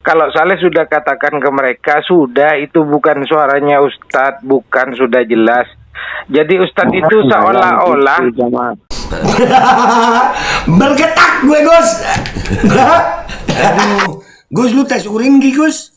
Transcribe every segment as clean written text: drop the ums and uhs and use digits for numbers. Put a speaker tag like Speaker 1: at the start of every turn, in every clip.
Speaker 1: Kalau Saleh sudah katakan ke mereka, sudah itu bukan suaranya Ustadz, bukan, sudah jelas. Jadi Ustadz itu seolah-olah
Speaker 2: bergetak gue, Gus. Aduh, Gus, lu tes urin Gus.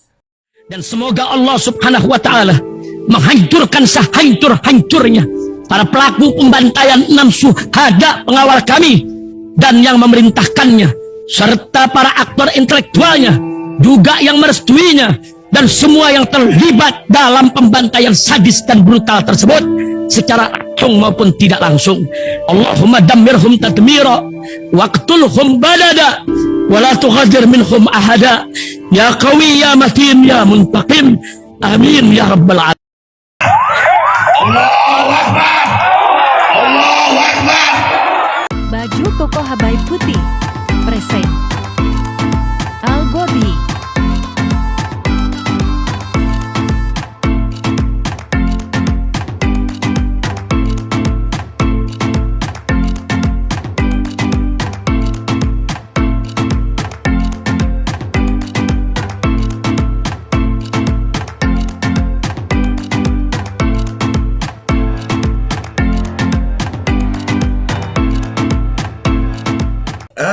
Speaker 3: Dan semoga Allah Subhanahu wa Ta'ala menghancurkan sehancur-hancurnya para pelaku pembantaian 6 syuhada pengawal kami dan yang memerintahkannya, serta para aktor intelektualnya juga yang merestuinya, dan semua yang terlibat dalam pembantaian sadis dan brutal tersebut secara langsung maupun tidak langsung. Allahumma dammirhum tadmira waqtulhum balada wala tughadir minhum ahada ya qawi ya matin ya muntaqim amin ya rabbal alamin.
Speaker 2: Allahu Akbar. Allahu Akbar.
Speaker 4: Baju koko Habaib Putih present Al Gobi.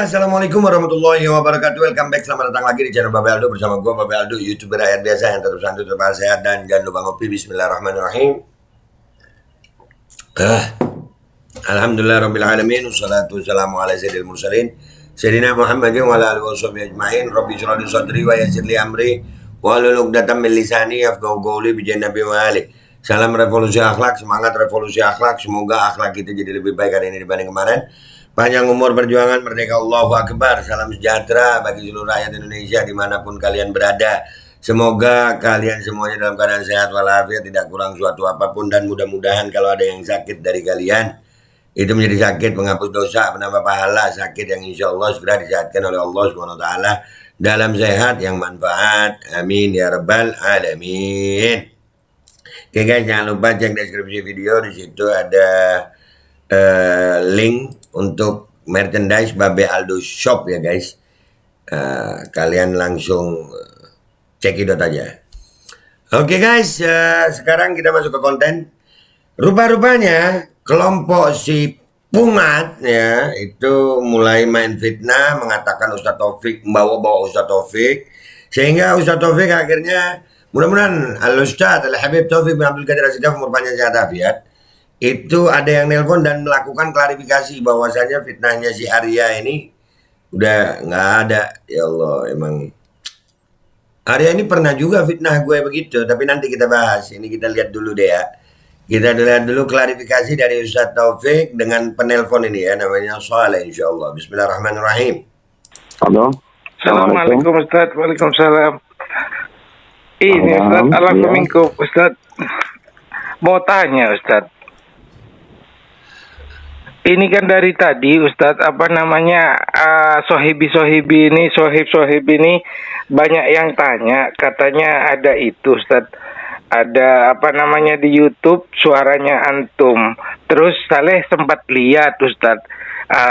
Speaker 2: Assalamualaikum warahmatullahi wabarakatuh. Welcome back, selamat datang lagi di channel Babe Aldo bersama gue Babe Aldo, YouTuber rakyat biasa yang tetap santuy, tetap sehat, dan jangan lupa ngopi. Bismillahirrahmanirrahim. Alhamdulillah rabbil alamin, wassalatu wassalamu ala sayyidil mursalin sayyidina Muhammadin wa ala alihi washabihi ajmain. Rabbi shrah li sadri wa yassir li amri wahlul 'uqdatam min lisani yafqahu qawli bi nabi wa ali. Salam revolusi akhlak, semangat revolusi akhlak. Semoga akhlak kita jadi lebih baik hari ini dibanding kemarin. Panjang umur perjuangan, merdeka, Allahu Akbar. Salam sejahtera bagi seluruh rakyat Indonesia dimanapun kalian berada. Semoga kalian semuanya dalam keadaan sehat walafiat, tidak kurang suatu apapun, dan mudah-mudahan kalau ada yang sakit dari kalian, itu menjadi sakit penghapus dosa, penambah pahala, sakit yang insya Allah segera disehatkan oleh Allah SWT dalam sehat yang manfaat. Amin ya rabbal alamin. Oke guys, jangan lupa cek deskripsi video, di situ ada link untuk merchandise Babe Aldo Shop ya guys. Kalian langsung cekidot aja. Oke guys, sekarang kita masuk ke konten. Rupa-rupanya kelompok si Pungat ya itu mulai main fitnah, mengatakan Ustadz Taufik, membawa-bawa Ustadz Taufik, sehingga Ustadz Taufik akhirnya, mudah-mudahan Al-Ustadz Al-Habib Taufik bin Abdul Qadir As-Segaf, umur panjang sehat afiat, itu ada yang nelpon dan melakukan klarifikasi bahwasanya fitnahnya si Arya ini udah nggak ada. Ya Allah, emang Arya ini pernah juga fitnah gue begitu, tapi nanti kita bahas. Ini kita lihat dulu deh ya. Kita lihat dulu klarifikasi dari Ustadz Taufik dengan penelpon ini ya, namanya Saleh insyaallah. Bismillahirrahmanirrahim.
Speaker 5: Halo.
Speaker 1: Assalamualaikum Ustadz. Waalaikumsalam. Ini Ustadz, Assalamualaikum Ustadz. Mau tanya Ustadz, ini kan dari tadi Ustadz, apa namanya, sohibi ini banyak yang tanya, katanya ada itu Ustadz, ada apa namanya di YouTube suaranya antum. Terus Saleh sempat lihat Ustadz,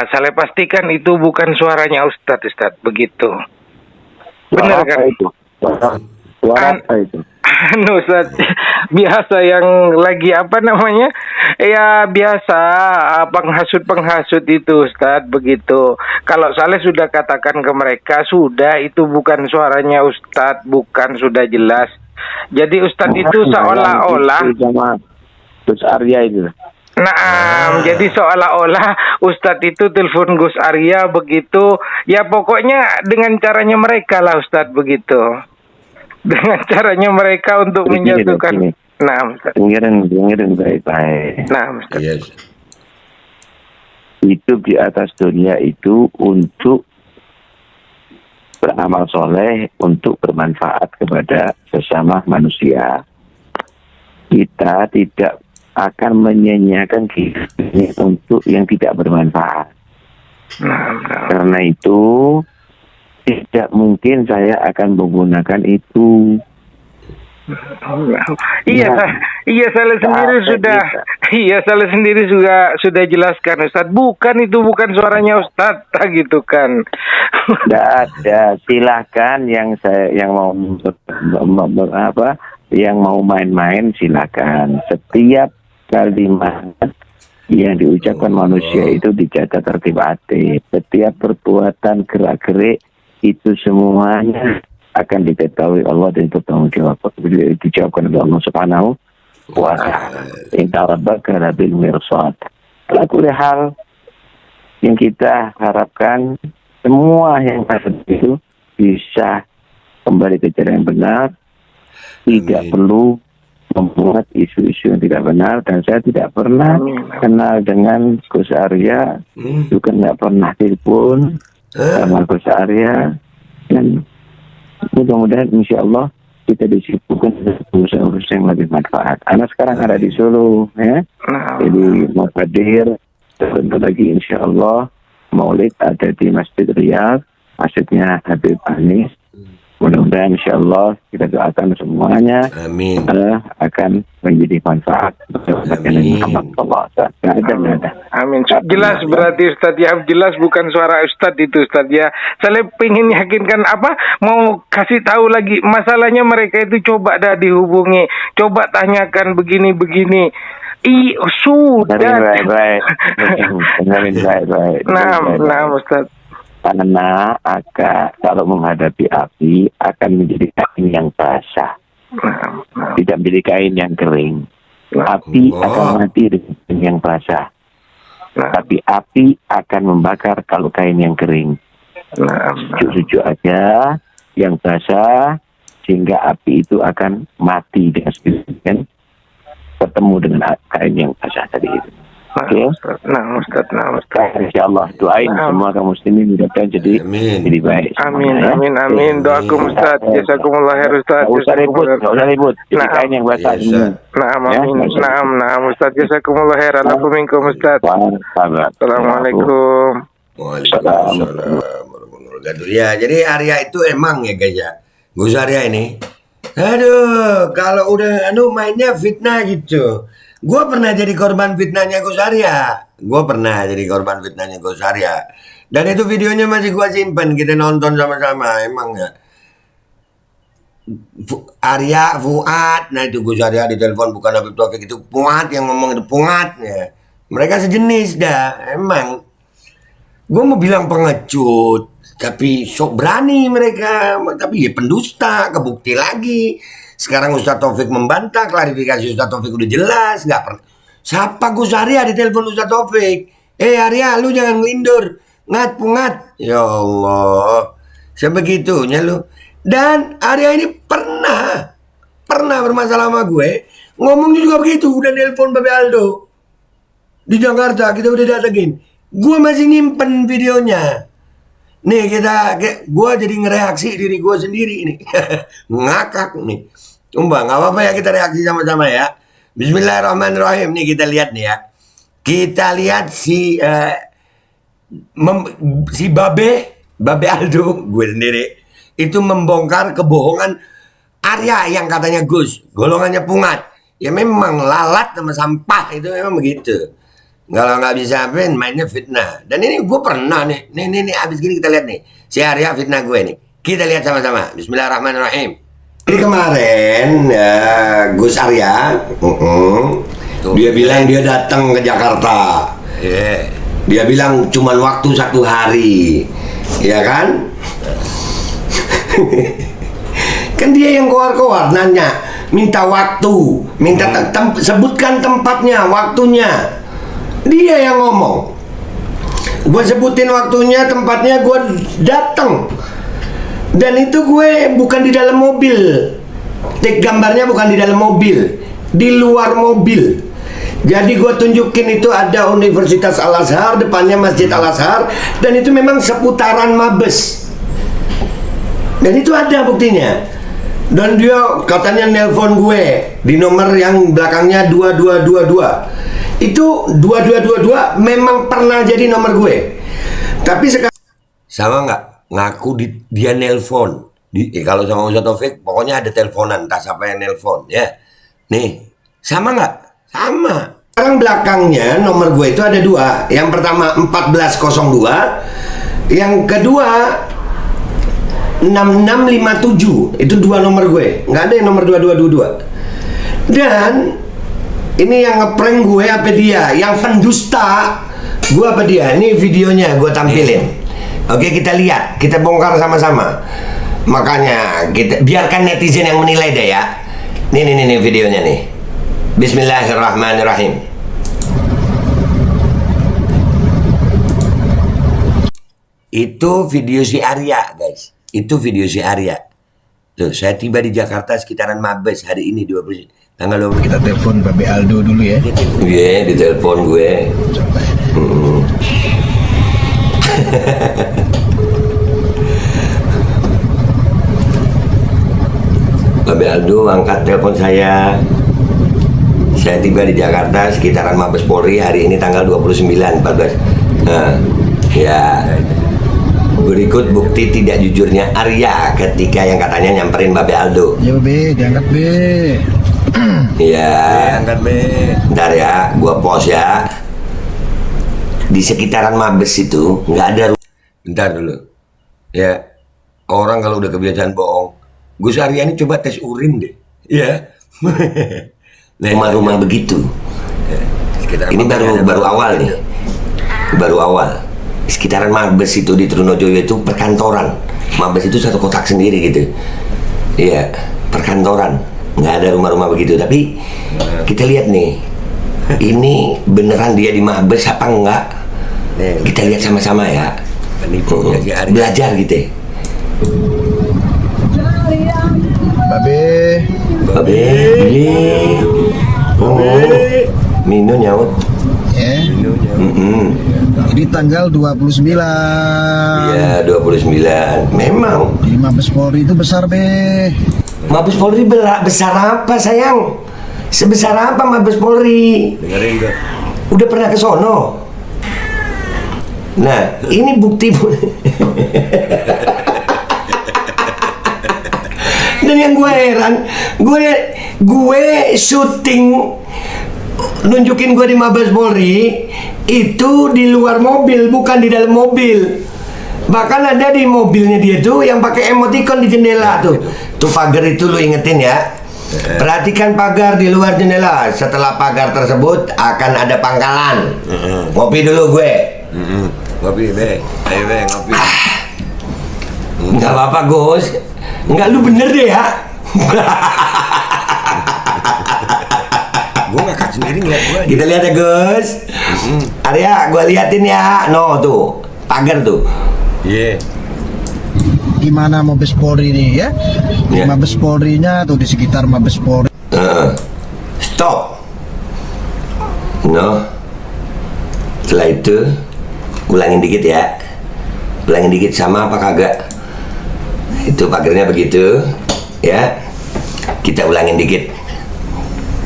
Speaker 1: Saleh pastikan itu bukan suaranya Ustadz begitu. Benar kan?
Speaker 5: Itu? Suara apa itu?
Speaker 1: Ustadz, biasa yang lagi apa namanya, ya biasa penghasut itu Ustadz begitu. Kalau Saleh sudah katakan ke mereka, sudah itu bukan suaranya Ustadz, bukan, sudah jelas. Jadi Ustadz itu seolah-olah
Speaker 5: Gus Arya itu.
Speaker 1: Nah, jadi seolah-olah Ustadz itu telepon Gus Arya begitu. Ya pokoknya dengan caranya mereka lah Ustadz begitu. Dengan caranya mereka untuk menjatuhkan. Nah, Ustadz.
Speaker 5: Dengerin baik-baik.
Speaker 1: Nah, Ustadz.
Speaker 2: Yes.
Speaker 5: Hidup di atas dunia itu untuk beramal soleh, untuk bermanfaat kepada sesama manusia. Kita tidak akan menyanyiakan diri untuk yang tidak bermanfaat.
Speaker 1: Nah.
Speaker 5: Karena itu tidak mungkin saya akan menggunakan itu.
Speaker 1: Iya,
Speaker 5: Nah,
Speaker 1: iya saya sendiri
Speaker 5: sampai
Speaker 1: sudah, iya saya sendiri sudah jelaskan Ustadz. Bukan itu bukan suaranya Ustadz, gitu kan.
Speaker 5: tidak ada. Silahkan yang mau yang mau main-main silakan. Setiap kalimat yang diucapkan manusia itu dijaga tertib hati. Setiap perbuatan gerak-gerik itu semuanya akan diketahui Allah dan dijawabkan oleh Allah Subhanahu wa ta'ala. Inna rabbaka labil mirsad. Ala kulli hal, yang kita harapkan semua yang ada itu bisa kembali ke jalan yang benar, tidak perlu membuat isu-isu yang tidak benar. Dan saya tidak pernah kenal dengan Gus Arya, juga nggak pernah telepon sama Gus Arya, dan mudah-mudahan insya Allah kita disibukkan dengan urusan-urusan yang lebih manfaat. Anak sekarang ada di Solo, ya. Jadi mau hadir, sebentar lagi insya Allah Maulid ada di Masjid Riyadh, masjidnya Habib Anis. Mudah-mudahan insya Allah kita doakan semuanya
Speaker 2: Amin.
Speaker 5: Akan menjadi manfaat.
Speaker 2: Amin.
Speaker 1: Amin. Jelas berarti Ustadz ya, jelas bukan suara Ustadz itu Ustadz ya. Saya pengen yakinkan mau kasih tahu lagi masalahnya mereka itu, coba dah dihubungi, coba tanyakan begini-begini. Sudah.
Speaker 5: Baik.
Speaker 1: Nah Ustadz.
Speaker 5: Karena kalau menghadapi api akan menjadi kain yang basah, tidak menjadi kain yang kering. Api akan mati dengan kain yang basah, tapi api akan membakar kalau kain yang kering. Sujuk-sujuk aja yang basah, sehingga api itu akan mati dengan sendirinya, ketemu dengan kain yang basah tadi itu. Oke.
Speaker 1: Nah Ustaz.
Speaker 5: Insya Allah doain semua kaum muslimin mudah-mudahan jadi baik.
Speaker 1: Amin. Doakum Ustaz. Jazakumullah khair Ustaz.
Speaker 5: Nggak usah ribut. Jadi kain yang basah ini.
Speaker 1: Amin. Ustaz. Jazakumullah khair. Alafu minkum Ustaz. Assalamualaikum.
Speaker 2: Waalaikumsalam warahmatullahi wabarakatuh. Ya, jadi Arya itu emang ya guys ya, Gus Arya ini, aduh, kalau udah mainnya fitnah gitu. Gue pernah jadi korban fitnahnya Gus Arya. Dan itu videonya masih gue simpen, kita nonton sama-sama. Emang ya, Arya, Fuad, nah itu Gus Arya di telepon, bukan Habib Taufik, itu Fuad yang ngomong, itu Fuad ya. Mereka sejenis dah, emang. Gue mau bilang pengecut, tapi sok berani mereka, tapi ya pendusta, kebukti lagi. Sekarang Ustadz Taufik membantah, klarifikasi Ustadz Taufik udah jelas, nggak pernah. Siapa Gus Arya di telepon Ustadz Taufik? Arya, lu jangan ngelindur, pungat. Ya Allah, sebegitunya lu. Dan Arya ini pernah bermasalah sama gue, ngomongnya juga begitu, udah telepon Babe Aldo di Jakarta, kita udah datengin. Gue masih nyimpen videonya. Nih gue jadi ngereaksi diri gue sendiri ini. Ngakak nih. Nggak apa-apa ya, kita reaksi sama-sama ya. Bismillahirrahmanirrahim. Nih kita lihat nih ya. Kita lihat si Babe Aldo, gue sendiri, itu membongkar kebohongan Arya yang katanya Gus, golongannya pungat. Ya memang lalat sama sampah, itu memang begitu. Kalau nggak bisa mainnya fitnah. Dan ini gue pernah nih abis gini kita lihat nih, si Arya fitnah gue nih. Kita lihat sama-sama. Bismillahirrahmanirrahim. Jadi kemarin Gus Arya, dia bilang dia datang ke Jakarta. Dia bilang cuma waktu 1 hari, ya kan? Kan dia yang keluar nanya, minta waktu, minta sebutkan tempatnya, waktunya. Dia yang ngomong. Gue sebutin waktunya, tempatnya, gue datang. Dan itu gue bukan di dalam mobil. Gambarnya bukan di dalam mobil, di luar mobil. Jadi gue tunjukin itu ada Universitas Al-Azhar, depannya Masjid Al-Azhar, dan itu memang seputaran Mabes. Dan itu ada buktinya. Dan dia katanya nelpon gue di nomor yang belakangnya 2222. Itu 2222 memang pernah jadi nomor gue. Tapi sekarang sama nggak ngaku dia nelpon Kalau sama Ustaz Taufik, pokoknya ada teleponan, entah siapa yang nelpon ya. Nih, sama nggak? Sama. Sekarang belakangnya nomor gue itu ada dua. Yang pertama 1402, yang kedua 6657. Itu dua nomor gue. Nggak ada yang nomor 2222. Dan ini yang ngeprank gue apa dia? Yang pendusta gue apa dia? Ini videonya gue tampilin. Oke, kita lihat, kita bongkar sama-sama. Makanya kita biarkan netizen yang menilai deh ya. Nih videonya nih. Bismillahirrahmanirrahim. Itu video si Arya, guys. Itu video si Arya. Tuh, saya tiba di Jakarta sekitaran Mabes hari ini 20 tanggal 20.
Speaker 6: Kita telepon Babe Aldo dulu ya.
Speaker 2: Iya, ditelepon gue. Babe Aldo angkat telepon saya. Saya tiba di Jakarta sekitaran Mabes Polri hari ini tanggal 29 14. Nah, ya. Berikut bukti tidak jujurnya Arya ketika yang katanya nyamperin Babe Aldo.
Speaker 6: Ya Be, diangkat Be.
Speaker 2: Iya. Angkat Be. Bentar ya, gua pause ya. Di sekitaran Mabes itu nggak ada. Bentar dulu. Ya, orang kalau udah kebiasaan bohong, Gus Arya ini coba tes urin deh. Iya. Rumah-rumah begitu. Ya, ini baru awal nih. Baru awal. Sekitaran Mabes itu di Trunojoyo itu perkantoran. Mabes itu satu kotak sendiri gitu. Iya, perkantoran. Nggak ada rumah-rumah begitu. Tapi kita lihat nih, ini beneran dia di Mabes apa enggak? Kita lihat sama-sama ya. Belajar gitu.
Speaker 6: Babe.
Speaker 2: Mino nyaut.
Speaker 6: Ya. Ini tanggal 29.
Speaker 2: Iya, 29. Memang
Speaker 6: Di Mabes Polri itu besar Be.
Speaker 2: Mabes Polri besar apa sayang? Sebesar apa Mabes Polri? Dengerin gue. Udah pernah ke sono? Nah, ini bukti. Dan yang gue heran, gue syuting nunjukin gue di Mabes Polri itu di luar mobil, bukan di dalam mobil. Bahkan ada di mobilnya dia tuh yang pakai emoticon di jendela tuh. Tuh pagar itu lu ingetin ya. Perhatikan pagar di luar jendela. Setelah pagar tersebut akan ada pangkalan. Ngopi dulu gue. Ngopi Be. Ayo Be ngopi. Nggak apa-apa Gus. Nggak, lu bener deh ya. Gue ngakak sendiri ngeliat gue. Kita lihat ya Gus. Arya, gue liatin ya. No tuh, pagar tuh. Iya.
Speaker 6: Gimana Mabes Polri ini ya? Di Mabes Polrinya atau di sekitar Mabes Polri.
Speaker 2: Stop. No. Setelah itu ulangin dikit ya. Ulangin dikit sama apa kagak? Itu pagarnya begitu ya. Kita ulangin dikit.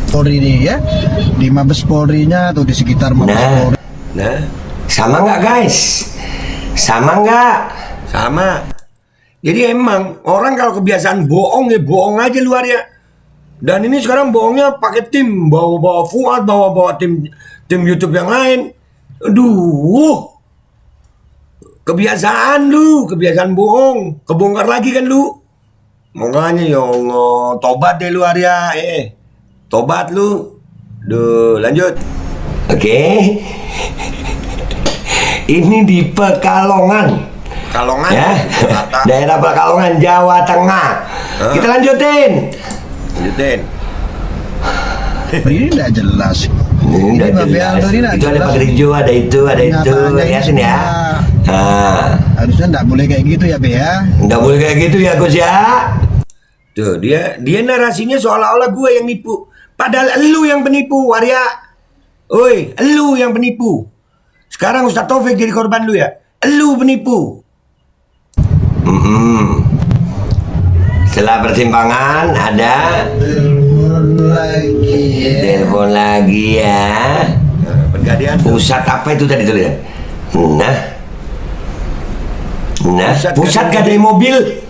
Speaker 6: Polri ini ya. Di Mabes Polrinya atau di sekitar Mabes Polri.
Speaker 2: Nah, sama nggak guys? Sama nggak? Sama. Jadi emang orang kalau kebiasaan bohong ya bohong aja luar ya. Dan ini sekarang bohongnya pakai tim, bawa Fuad, bawa tim YouTube yang lain. Aduh, kebiasaan lu, kebiasaan bohong, kebongkar lagi kan lu. Makanya ya Allah, tobat deh lu Arya, tobat lu. Duh, lanjut. Oke. Ini di Pekalongan. Pekalongan ya, daerah Pekalongan, Jawa Tengah. Kita lanjutin.
Speaker 6: Ini tidak jelas.
Speaker 2: Ini
Speaker 6: Babe Aldo ini tidak
Speaker 2: itu
Speaker 6: jelas.
Speaker 2: ada pagar hijau, ada itu.
Speaker 6: Kenyataannya ini
Speaker 2: Lihatin ya.
Speaker 6: semua. Harusnya tidak boleh kayak gitu ya Be ya.
Speaker 2: Nggak boleh kayak gitu ya Gus ya. Tuh dia narasinya seolah-olah gue yang nipu. Padahal elu yang penipu Arya. Oi, elu yang penipu. Sekarang Ustaz Taufik jadi korban lu ya. Elu penipu. Setelah persimpangan ada telepon lagi ya. Pusat apa itu tadi tuh lihat. Nah, pusat gadai mobil.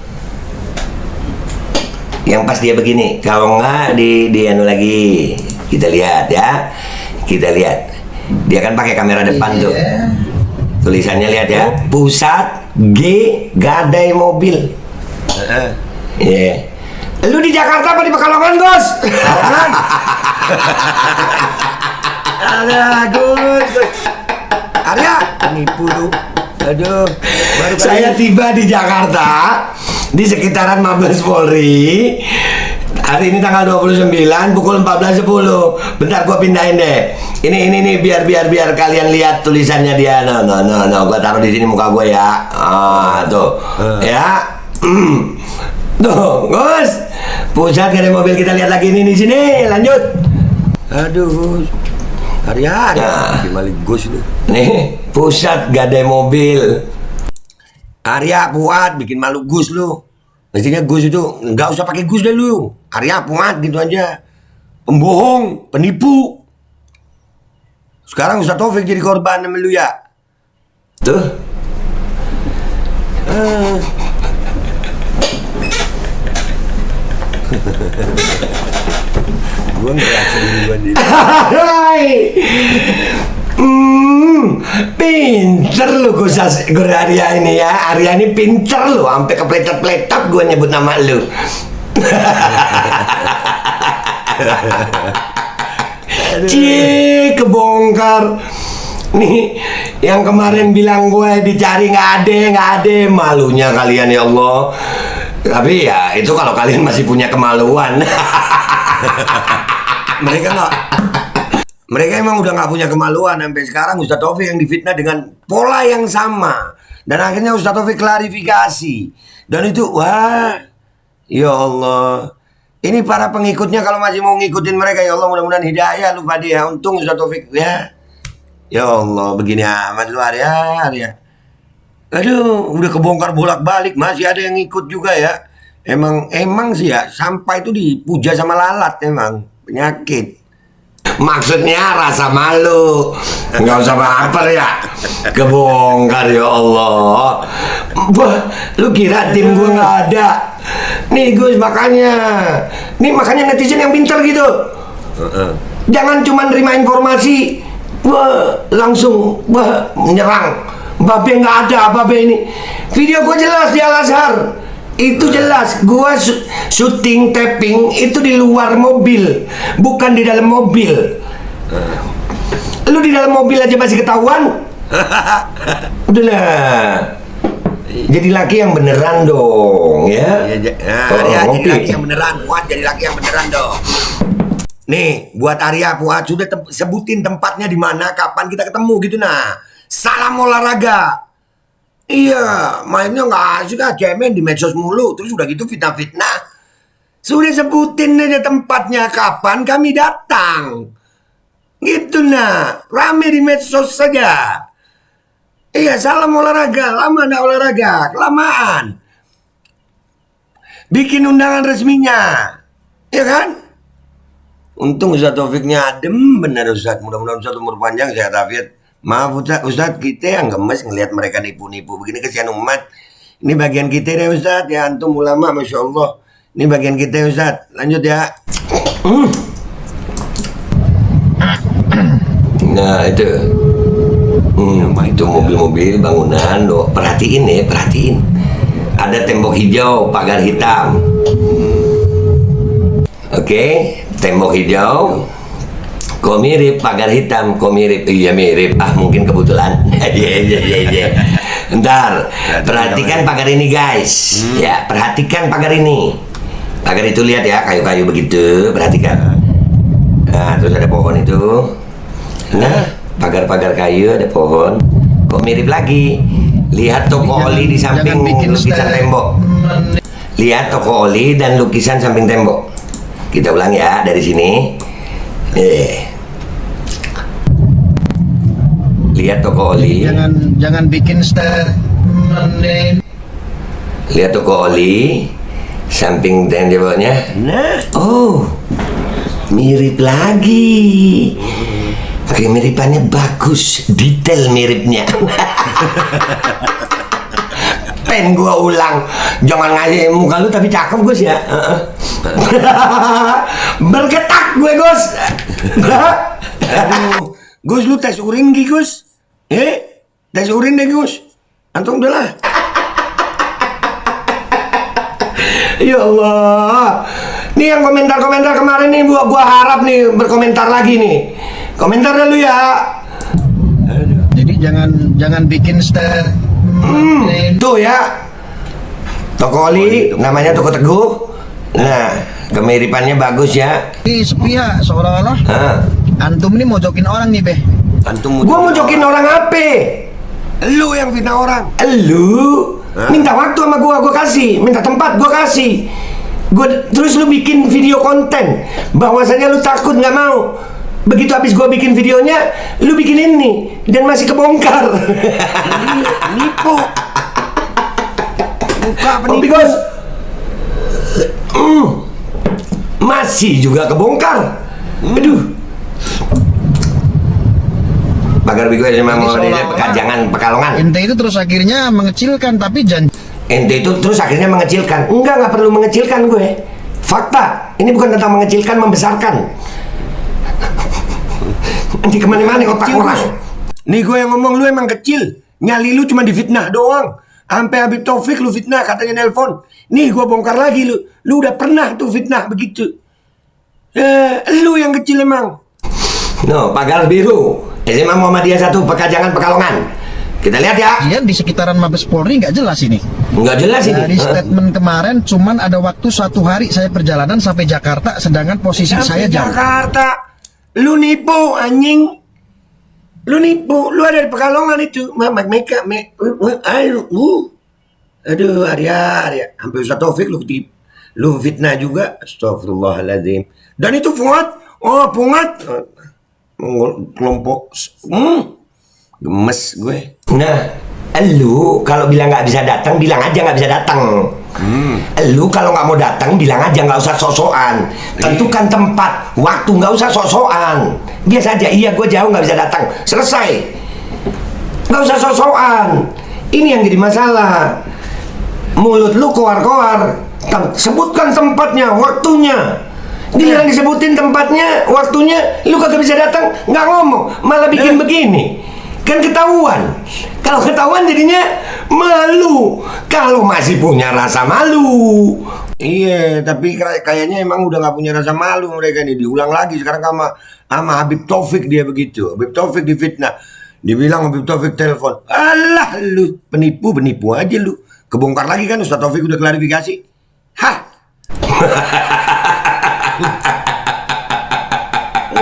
Speaker 2: Yang pas dia begini, kalau nggak di anu lagi. Kita lihat ya. Kita lihat. Dia kan pakai kamera depan tuh. Tulisannya lihat ya. Pusat G Gadai Mobil. Iya. Lu di Jakarta apa di Pekalongan, Gus?
Speaker 7: Ada Gus. Arya, penipu lu. Aduh, baru kali
Speaker 2: Saya tiba di Jakarta di sekitaran Mabes Polri. Hari ini tanggal 29 pukul 14.10. Bentar gua pindahin deh. Ini biar kalian lihat tulisannya dia. No. Gua taruh di sini muka gua ya. Tuh. Ya. Tuh, Gus. Pusat Gadai Mobil, kita lihat lagi ini di sini. Lanjut.
Speaker 7: Aduh, Gus. Arya,
Speaker 2: Nah.
Speaker 7: bikin maling Gus lu.
Speaker 2: Nih, Pusat Gadai Mobil.
Speaker 7: Arya Fuad bikin malu Gus lu. Mestinya Gus itu nggak usah pakai Gus deh lu. Arya Fuad gitu aja. Pembohong, penipu. Sekarang Ustaz Taufik jadi korban sama lu ya.
Speaker 2: Tuh.
Speaker 7: Gua ngereaksi duluan nih.
Speaker 2: Hai. Pinter lu Gus Arya ini ya. Arya ini pinter lu, sampai kepletot-pletot gue nyebut nama lu. Cie, kebongkar. Nih, yang kemarin bilang gue dicari nggak ada, malunya kalian ya Allah. Tapi ya itu kalau kalian masih punya kemaluan.
Speaker 7: Mereka emang udah nggak punya kemaluan sampai sekarang. Ustaz Taufik yang difitnah dengan pola yang sama, dan akhirnya Ustaz Taufik klarifikasi, dan itu wah, ya Allah, ini para pengikutnya kalau masih mau ngikutin mereka, ya Allah mudah-mudahan hidayah lu pada ya. Untung Ustaz Taufik ya Allah, begini amat lu Arya. Aduh, udah kebongkar bolak-balik masih ada yang ngikut juga ya. Emang sih ya, sampah itu dipuja sama lalat, emang penyakit.
Speaker 2: Maksudnya rasa malu, nggak usah baper ya. Kebongkar ya Allah. Wah, lu kira tim gue nggak ada? Nih Gus, makanya netizen yang pinter gitu. Jangan cuma nerima informasi, langsung menyerang. Babe nggak ada, babe ini. Video gue jelas di Al Azhar. Itu jelas, gua syuting tapping itu di luar mobil, bukan di dalam mobil. Lu di dalam mobil aja masih ketahuan. Udahlah. Jadi laki yang beneran dong, ya.
Speaker 7: Arya jadi laki yang beneran, Fuad jadi laki yang beneran dong. Nih, buat Arya Fuad sudah sebutin tempatnya di mana, kapan kita ketemu gitu nah. Salam olahraga. Iya, mainnya nggak asik aja, main di medsos mulu. Terus udah gitu fitnah-fitnah. Sudah sebutin aja tempatnya, kapan kami datang. Gitu nah, rame di medsos saja. Iya, salam olahraga, lama nggak olahraga, kelamaan. Bikin undangan resminya, ya kan? Untung Ustaz Taufiknya adem bener Ustaz. Mudah-mudahan Ustaz umur panjang, sehat afiat. Maaf Ustaz, kita yang gemes ngelihat mereka nipu-nipu begini, kesian umat. Ini bagian kita deh Ustaz, ya antum ulama, Masya Allah. Ini bagian kita Ustaz, lanjut ya.
Speaker 2: Nah itu, itu mobil-mobil bangunan, loh. Perhatiin ya, perhatiin. Ada tembok hijau, pagar hitam. Oke, tembok hijau. Kok mirip pagar hitam, kok mirip? Iya mirip, mungkin kebetulan. Iya. Ntar, perhatikan pagar ini guys. Ya, perhatikan pagar ini. Pagar itu lihat ya, kayu-kayu begitu, perhatikan. Nah, terus ada pohon itu. Nah, pagar-pagar kayu ada pohon. Kok mirip lagi? Lihat toko oli di samping lukisan tembok. Lihat toko oli dan lukisan samping tembok. Kita ulang ya dari sini. Lihat toko oli.
Speaker 6: Jangan bikin statement.
Speaker 2: Lihat toko oli samping temboknya.
Speaker 7: Nah,
Speaker 2: Oh, mirip lagi. Kemiripannya bagus, detail miripnya.
Speaker 7: Pen gua ulang. Jangan ngasih muka lu tapi cakep Gus ya. Bergetak gue Gus. Aduh, Gus lu tes urin Gi Gus. Tes urin deh Gus. Antum udahlah. Ya Allah. Nih yang komentar-komentar kemarin nih gua harap nih berkomentar lagi nih. Komentar dulu ya.
Speaker 6: Jadi jangan bikin
Speaker 7: Tuh ya. Toko Oli namanya Toko Teguh. Nah, kemiripannya bagus ya.
Speaker 6: sepihak seolah-olah antum ini mojokin orang nih, Beh.
Speaker 2: Antum
Speaker 7: Gua mau jokin orang apa?
Speaker 2: Lu yang fitnah orang.
Speaker 7: Lu minta waktu sama gua kasih, minta tempat gua kasih. Terus lu bikin video konten bahwasanya lu takut nggak mau. Begitu habis gua bikin videonya, lu bikin ini dan masih kebongkar.
Speaker 2: Nipu. Buka
Speaker 7: Om
Speaker 2: penipu.
Speaker 7: Bigos. Masih juga kebongkar. Aduh. Pagar Bigo SMA Muhammadiyah Pekajangan Pekalongan.
Speaker 6: Ente itu terus akhirnya mengecilkan, tapi janji
Speaker 7: Ente itu terus akhirnya mengecilkan. Nggak perlu mengecilkan gue. Fakta. Ini bukan tentang mengecilkan, membesarkan. Nanti kemana-mana otak orang.
Speaker 2: Nih gue yang ngomong, lu emang kecil. Nyali lu cuma difitnah doang. Sampai Habib Taufik lu fitnah, katanya nelpon. Nih gue bongkar lagi lu. Lu udah pernah tuh fitnah begitu. Lu yang kecil emang.
Speaker 7: No, pagar biru. SMA Muhammadiyah 1 Pekajangan Pekalongan. Kita lihat ya.
Speaker 6: dia di sekitaran Mabes Polri nggak jelas ini.
Speaker 7: Nggak jelas ini.
Speaker 6: Dari statement kemarin cuman ada waktu 1 hari saya perjalanan sampai Jakarta, sedangkan posisi saya
Speaker 2: Sampai
Speaker 6: jauh.
Speaker 2: Jakarta. Lu nipu anjing. Lu nipu. Lu ada di Pekalongan itu. Aduh, Arya. Sampai Ustaz Taufik lu fitnah juga. Astagfirullahaladzim. Dan itu Fuad. Oh, Fuad. Kelompok. Gemes gue.
Speaker 7: Nah, lu kalau bilang nggak bisa datang, bilang aja nggak bisa datang. Lu kalau nggak mau datang, bilang aja, nggak usah sok-sokan. Tentukan tempat, waktu, nggak usah sok-sokan. Biasa aja, iya gue jauh nggak bisa datang. Selesai. Nggak usah sok-sokan. Ini yang jadi masalah. Mulut lu koar-koar. Sebutkan tempatnya, waktunya. Dia disebutin tempatnya, waktunya, lu kagak bisa datang, nggak ngomong, malah bikin begini. Kan ketahuan. Kalau ketahuan jadinya malu. Kalau masih punya rasa malu.
Speaker 2: Iya, tapi kayaknya emang udah nggak punya rasa malu mereka nih. Diulang lagi sekarang sama Habib Taufik dia begitu. Habib Taufik difitnah. Dibilang Habib Taufik telepon. Alah lu, penipu aja lu. Kebongkar lagi kan Ustaz Taufik udah klarifikasi. Hah?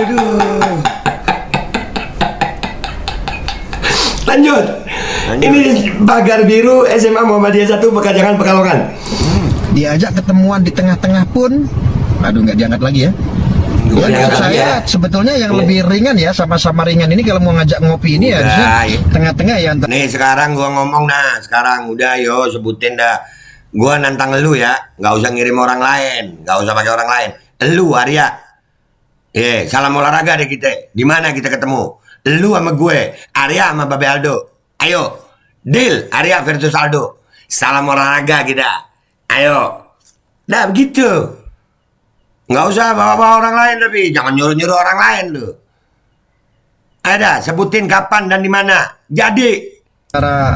Speaker 2: Aduh.
Speaker 7: Lanjut. Ini pagar biru SMA Muhammadiyah 1 Pekajangan Pekalongan.
Speaker 6: Diajak ketemuan di tengah-tengah pun, aduh nggak diangkat lagi ya. Ya, maksud saya sebetulnya yang lebih ringan ya, sama-sama ringan ini kalau mau ngajak ngopi ini harusnya tengah-tengah ya.
Speaker 2: Nih sekarang gua ngomong sekarang udah yo sebutin dah. Gua nantang lu ya, nggak usah ngirim orang lain, nggak usah pakai orang lain. Lu Arya, salam olahraga deh kita. Di mana kita ketemu? Lu sama gue, Arya sama Babe Aldo. Ayo, deal Arya versus Aldo. Salam olahraga kita. Ayo, dah begitu. Nggak usah bawa-bawa orang lain tapi jangan nyuruh-nyuruh orang lain lu. Ada, sebutin kapan dan di mana. Jadi.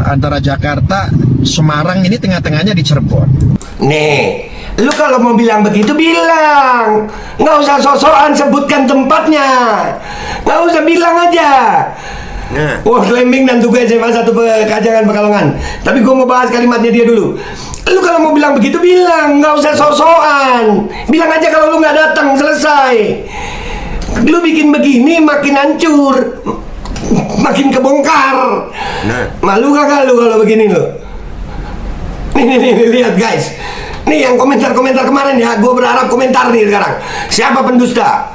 Speaker 6: Antara Jakarta, Semarang ini tengah-tengahnya di Cirebon.
Speaker 7: Nih, lu kalau mau bilang begitu bilang, nggak usah sok-sokan sebutkan tempatnya, nggak usah bilang aja. Wah, Lembing dan tugas SMA 1 Pekajangan Pekalongan. Tapi gue mau bahas kalimatnya dia dulu. Lu kalau mau bilang begitu bilang, nggak usah sok-sokan. Bilang aja kalau lu nggak datang, selesai. Lu bikin begini makin hancur, makin kebongkar. Malu kagak lu kalau begini lu? Nih, lihat guys. Nih yang komentar-komentar kemarin ya, gue berharap komentar nih sekarang. Siapa pendusta?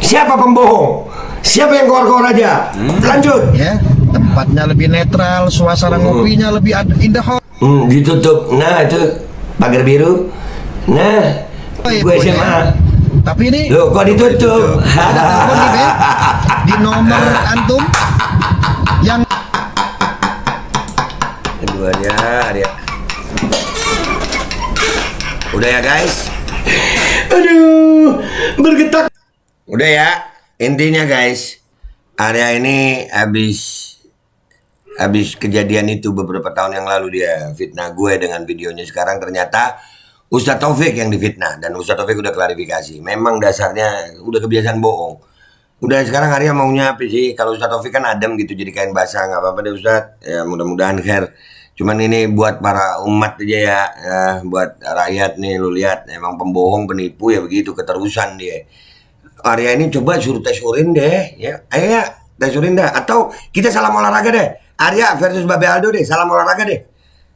Speaker 7: Siapa pembohong? Siapa yang keluar-keluar aja? Lanjut.
Speaker 6: Ya, tempatnya lebih netral, suasana ngopinya lebih indah.
Speaker 7: Ditutup. Nah itu pagar biru. Nah, gue SMA.
Speaker 6: Tapi ini
Speaker 7: Loh kok ditutup?
Speaker 6: ada telepon nih, Be. Di nomor antum yang
Speaker 7: Aduh, Arya. Udah ya guys.
Speaker 2: Aduh, bergetak.
Speaker 7: Udah ya. Intinya guys, Arya ini habis kejadian itu beberapa tahun yang lalu dia fitnah gue dengan videonya. Sekarang ternyata Ustadz Taufik yang difitnah, dan Ustadz Taufik udah klarifikasi. Memang dasarnya udah kebiasaan bohong. Udah sekarang Arya maunya apa sih? Kalau Ustadz Taufik kan adem gitu, jadi kain basah, nggak apa-apa deh Ustadz. Ya mudah-mudahan khair. Cuman ini buat para umat aja ya, buat rakyat nih, lu lihat emang pembohong, penipu ya begitu keterusan dia. Arya ini coba suruh tes urin deh, ya. Ayo ya, tes urin dah. Atau kita salam olahraga deh. Arya versus Babe Aldo deh, salam olahraga deh.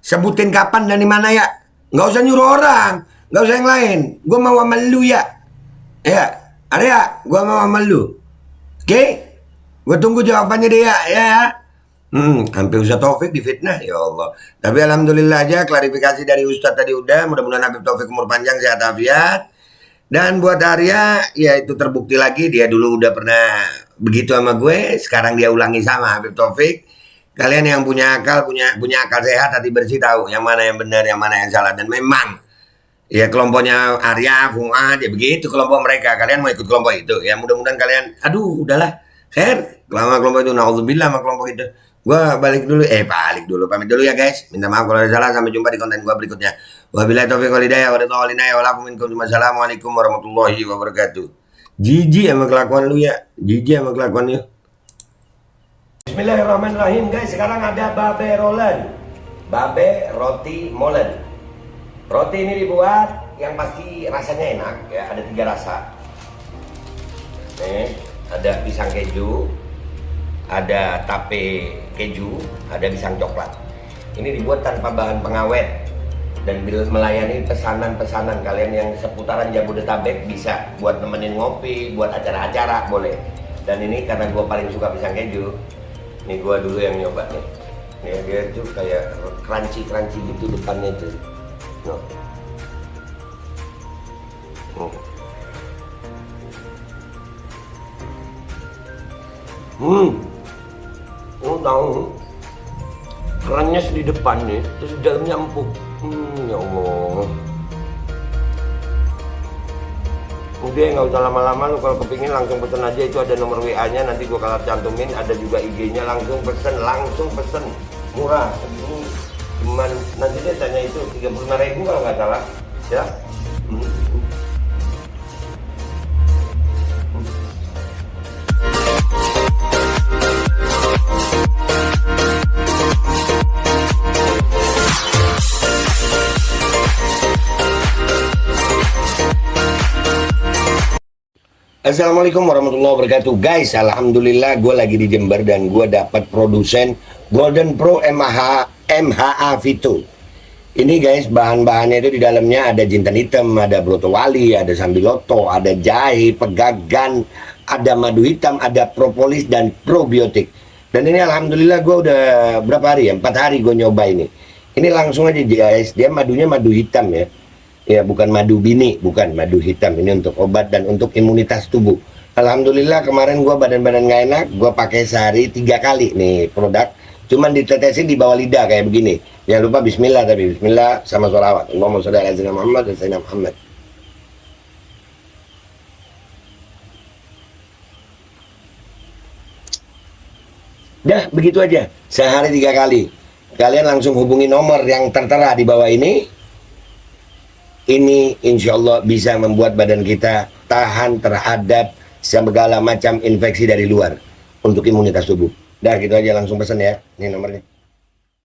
Speaker 7: Sebutin kapan dan di mana ya. Nggak usah nyuruh orang, nggak usah yang lain. Gue mau sama lu ya. Ya, Arya, gue mau sama lu. Oke? Gue tunggu jawabannya deh ya, ya. Hampir Ustadz Taufik difitnah, ya Allah. Tapi alhamdulillah aja klarifikasi dari Ustadz tadi udah. Mudah-mudahan Habib Taufik umur panjang, sehat afiat. Dan buat Arya, ya itu terbukti lagi, dia dulu udah pernah begitu sama gue, sekarang dia ulangi sama Habib Taufik. Kalian yang punya akal, punya akal sehat, hati bersih, tahu yang mana yang benar, yang mana yang salah. Dan memang ya kelompoknya Arya, Fuad, ya begitu kelompok mereka. Kalian mau ikut kelompok itu, ya mudah-mudahan kalian, aduh udahlah, khair. Kelompok itu, na'udzubillah sama kelompok itu. Gua balik dulu, pamit dulu ya guys. Minta maaf kalau ada salah, sampai jumpa di konten gua berikutnya. Wabillahi taufiq wal hidayah, wassalamualaikum warahmatullahi wabarakatuh. Jijik sama kelakuan lu ya, jijik sama kelakuan lu. Bismillahirrahmanirrahim guys, sekarang ada Babe Rolen, Babe Roti Molen. Roti ini dibuat yang pasti rasanya enak ya, ada 3 rasa. Nih, ada pisang keju, ada tape keju, ada pisang coklat. Ini dibuat tanpa bahan pengawet dan melayani pesanan-pesanan kalian yang seputaran Jabodetabek, bisa buat nemenin ngopi, buat acara-acara boleh. Dan ini karena gue paling suka pisang keju, nih gue dulu yang nyoba nih. Nih dia tuh kayak crunchy gitu depannya tuh. Lo tahu kerennya di depan nih, terus di dalamnya empuk. Ya Allah. Udah nggak usah lama-lama, lu kalau kepingin langsung pesen aja, itu ada nomor WA-nya, nanti gua kalau cantumin, ada juga IG-nya, langsung pesen, murah. Ini cuman nanti dia tanya itu 35.000 kalau nggak salah, ya. Assalamualaikum warahmatullahi wabarakatuh. Guys, alhamdulillah gue lagi di Jember dan gue dapat produsen Golden Pro MHA Vito. Ini guys, bahan-bahannya itu di dalamnya ada jintan hitam, ada broto wali, ada sambiloto, ada jahe, pegagan, ada madu hitam, ada propolis dan probiotik. Dan ini alhamdulillah gue udah berapa hari ya? 4 hari gue nyoba ini. Ini langsung aja guys, dia madunya madu hitam ya. Ya bukan madu bini, bukan madu hitam. Ini untuk obat dan untuk imunitas tubuh. Alhamdulillah kemarin gua badan-badan gak enak, gua pakai sehari 3 kali nih produk. Cuman ditetesin di bawah lidah kayak begini. Jangan lupa bismillah, tapi bismillah sama sholawat. Allahumma sholli ala sayyidina Muhammad dan sayyidina Muhammad. Dah begitu aja, sehari 3 kali. Kalian langsung hubungi nomor yang tertera di bawah ini. Ini insya Allah bisa membuat badan kita tahan terhadap segala macam infeksi dari luar untuk imunitas tubuh. Dah gitu aja, langsung pesan ya. Ini nomornya.